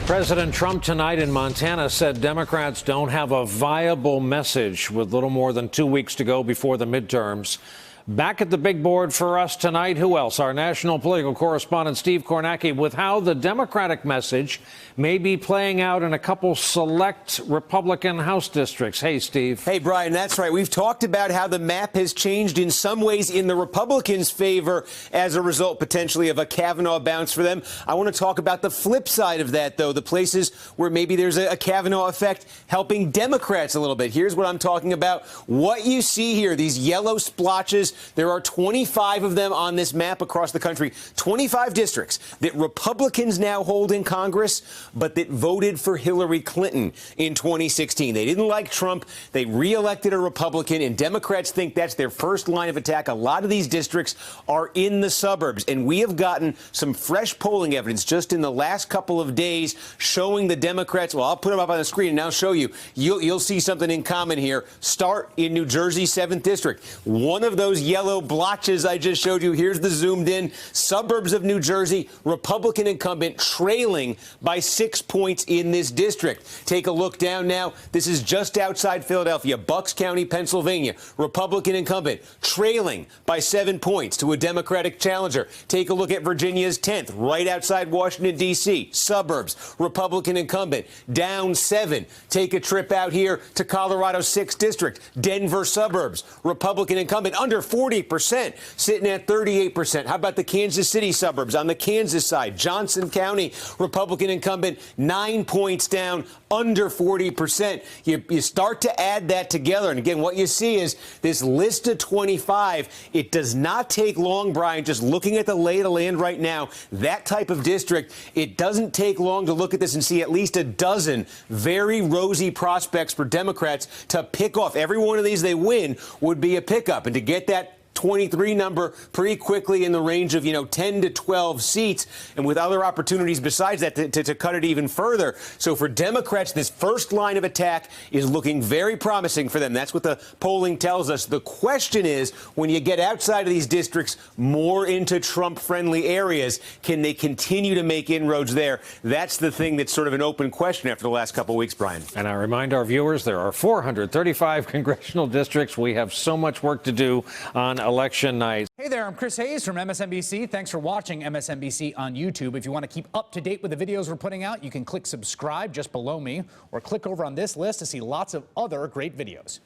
President Trump tonight in Montana said Democrats don't have a viable message with little more than 2 weeks to go before the midterms. Back at the big board for us tonight, who else? Our national political correspondent Steve Kornacki with how the Democratic message may be playing out in a couple select Republican House districts. Hey, Steve. Hey, Brian, that's right. We've talked about how the map has changed in some ways in the Republicans' favor as a result, potentially, of a Kavanaugh bounce for them. I want to talk about the flip side of that, though, the places where maybe there's a Kavanaugh effect helping Democrats a little bit. Here's what I'm talking about. What you see here, these yellow splotches, there are 25 of them on this map across the country, 25 districts that Republicans now hold in Congress, but that voted for Hillary Clinton in 2016. They didn't like Trump. They reelected a Republican, and Democrats think that's their first line of attack. A lot of these districts are in the suburbs, and we have gotten some fresh polling evidence just in the last couple of days showing the Democrats. Well, I'll put them up on the screen and I'll show you. You'll see something in common here. Start in New Jersey, 7th District. One of those yellow blotches I just showed you. Here's the zoomed in suburbs of New Jersey. Republican incumbent trailing by 6 points in this district. Take a look down now. This is just outside Philadelphia, Bucks County, Pennsylvania. Republican incumbent trailing by 7 points to a Democratic challenger. Take a look at Virginia's 10th, right outside Washington, D.C. Suburbs, Republican incumbent down 7. Take a trip out here to Colorado's 6th district, Denver suburbs, Republican incumbent under 40%, sitting at 38%. How about the Kansas City suburbs on the Kansas side? Johnson County, Republican incumbent 9 points down, under 40%. You start to add that together, and again, what you see is this list of 25. It does not take long, Brian, just looking at the lay of the land right now, that type of district, it doesn't take long to look at this and see at least a dozen very rosy prospects for Democrats to pick off. Every one of these they win would be a pickup, and to get that 23 number pretty quickly in the range of, 10 to 12 seats, and with other opportunities besides that to cut it even further. So for Democrats, this first line of attack is looking very promising for them. That's what the polling tells us. The question is, when you get outside of these districts, more into Trump-friendly areas, can they continue to make inroads there? That's the thing that's sort of an open question after the last couple of weeks, Brian. And I remind our viewers, there are 435 congressional districts. We have so much work to do on election night. Hey there, I'm Chris Hayes from MSNBC. Thanks for watching MSNBC on YouTube. If you want to keep up to date with the videos we're putting out, you can click subscribe just below me or click over on this list to see lots of other great videos.